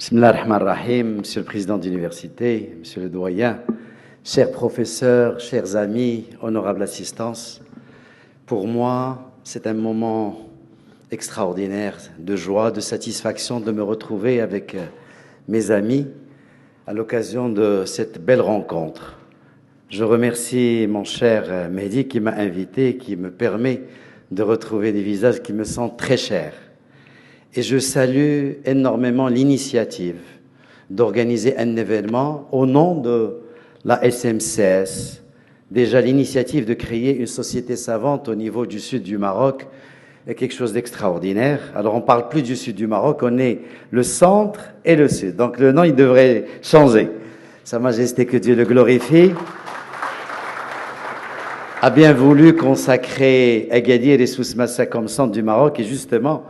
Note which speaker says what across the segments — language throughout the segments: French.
Speaker 1: Bismillah ar-Rahman ar-Rahim, Monsieur le Président d'Université, Monsieur le Doyen, chers professeurs, chers amis, honorable assistance, pour moi, c'est un moment extraordinaire de joie, de satisfaction de me retrouver avec mes amis à l'occasion de cette belle rencontre. Je remercie mon cher Mehdi qui m'a invité, qui me permet de retrouver des visages qui me sont très chers. Et je salue énormément l'initiative d'organiser un événement au nom de la SMCS. Déjà, l'initiative de créer une société savante au niveau du sud du Maroc est quelque chose d'extraordinaire. Alors, on ne parle plus du sud du Maroc, on est le centre et le sud. Donc, le nom, il devrait changer. Sa Majesté, que Dieu le glorifie, a bien voulu consacrer Agadir et Souss-Massa comme centre du Maroc. Et justement,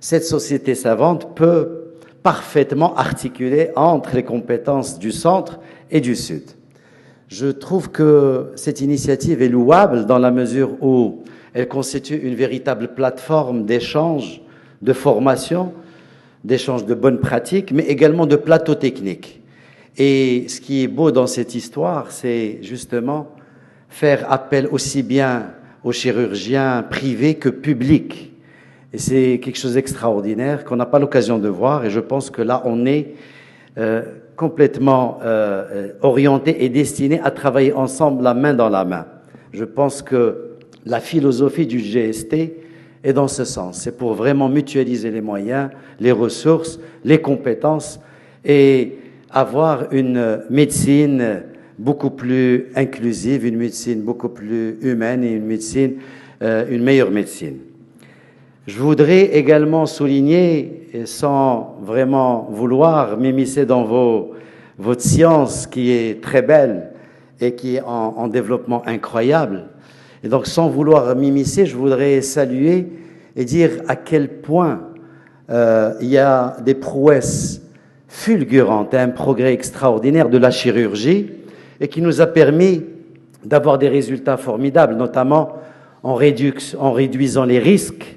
Speaker 1: cette société savante peut parfaitement articuler entre les compétences du centre et du sud. Je trouve que cette initiative est louable dans la mesure où elle constitue une véritable plateforme d'échange, de formation, d'échange de bonnes pratiques, mais également de plateaux techniques. Et ce qui est beau dans cette histoire, c'est justement faire appel aussi bien aux chirurgiens privés que publics. Et c'est quelque chose d'extraordinaire qu'on n'a pas l'occasion de voir. Et je pense que là, on est complètement orienté et destiné à travailler ensemble la main dans la main. Je pense que la philosophie du GST est dans ce sens. C'est pour vraiment mutualiser les moyens, les ressources, les compétences et avoir une médecine beaucoup plus inclusive, une médecine beaucoup plus humaine et une meilleure médecine. Je voudrais également souligner, sans vraiment vouloir m'immiscer dans votre science qui est très belle et qui est en développement incroyable, et donc sans vouloir m'immiscer, je voudrais saluer et dire à quel point il y a des prouesses fulgurantes, un progrès extraordinaire de la chirurgie et qui nous a permis d'avoir des résultats formidables, notamment en réduisant les risques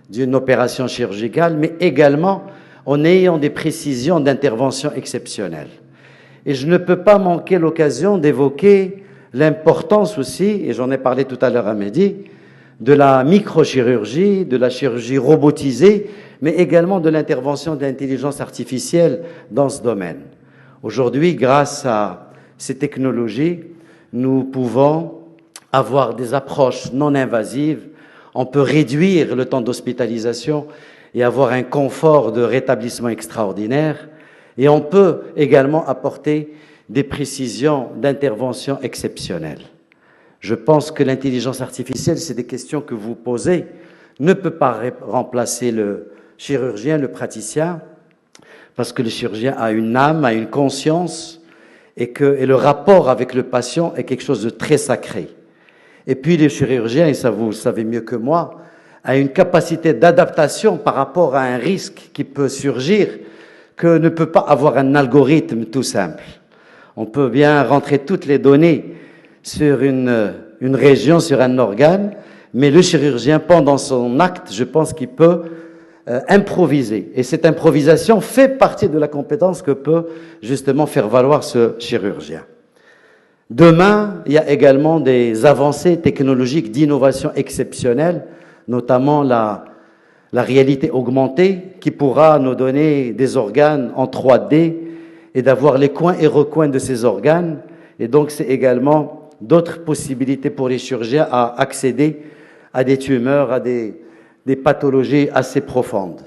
Speaker 1: d'une opération chirurgicale, mais également en ayant des précisions d'intervention exceptionnelles. Et je ne peux pas manquer l'occasion d'évoquer l'importance aussi, et j'en ai parlé tout à l'heure à Mehdi, de la microchirurgie, de la chirurgie robotisée, mais également de l'intervention de l'intelligence artificielle dans ce domaine. Aujourd'hui, grâce à ces technologies, nous pouvons avoir des approches non invasives. On peut réduire le temps d'hospitalisation et avoir un confort de rétablissement extraordinaire. Et on peut également apporter des précisions d'intervention exceptionnelles. Je pense que l'intelligence artificielle, c'est des questions que vous posez, ne peut pas remplacer le chirurgien, le praticien, parce que le chirurgien a une âme, a une conscience, et le rapport avec le patient est quelque chose de très sacré. Et puis les chirurgiens, et ça vous le savez mieux que moi, a une capacité d'adaptation par rapport à un risque qui peut surgir que ne peut pas avoir un algorithme tout simple. On peut bien rentrer toutes les données sur une région, sur un organe, mais le chirurgien, pendant son acte, je pense qu'il peut improviser. Et cette improvisation fait partie de la compétence que peut justement faire valoir ce chirurgien. Demain, il y a également des avancées technologiques d'innovation exceptionnelles, notamment la réalité augmentée qui pourra nous donner des organes en 3D et d'avoir les coins et recoins de ces organes. Et donc, c'est également d'autres possibilités pour les chirurgiens à accéder à des tumeurs, à des pathologies assez profondes.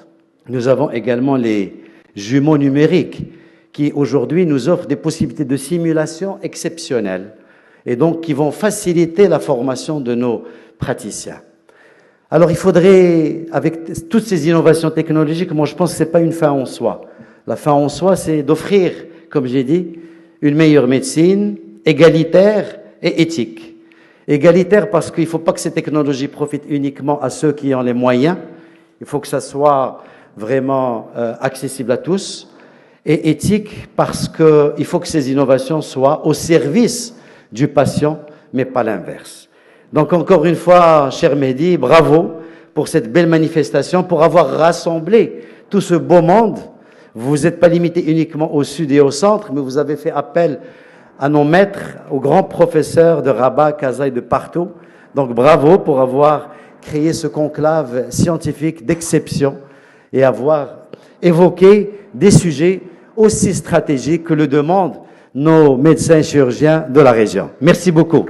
Speaker 1: Nous avons également les jumeaux numériques qui aujourd'hui nous offrent des possibilités de simulation exceptionnelles et donc qui vont faciliter la formation de nos praticiens. Alors il faudrait, avec toutes ces innovations technologiques, moi je pense que ce n'est pas une fin en soi. La fin en soi, c'est d'offrir, comme j'ai dit, une meilleure médecine, égalitaire et éthique. Égalitaire parce qu'il ne faut pas que ces technologies profitent uniquement à ceux qui ont les moyens, il faut que ça soit vraiment accessible à tous. Et éthique parce qu'il faut que ces innovations soient au service du patient, mais pas l'inverse. Donc encore une fois, cher Mehdi, bravo pour cette belle manifestation, pour avoir rassemblé tout ce beau monde Vous n'êtes pas limité uniquement au sud et au centre, mais vous avez fait appel à nos maîtres, aux grands professeurs de Rabat, Casa et de partout. Donc bravo pour avoir créé ce conclave scientifique d'exception et avoir évoqué des sujets aussi stratégiques que le demandent nos médecins chirurgiens de la région. Merci beaucoup.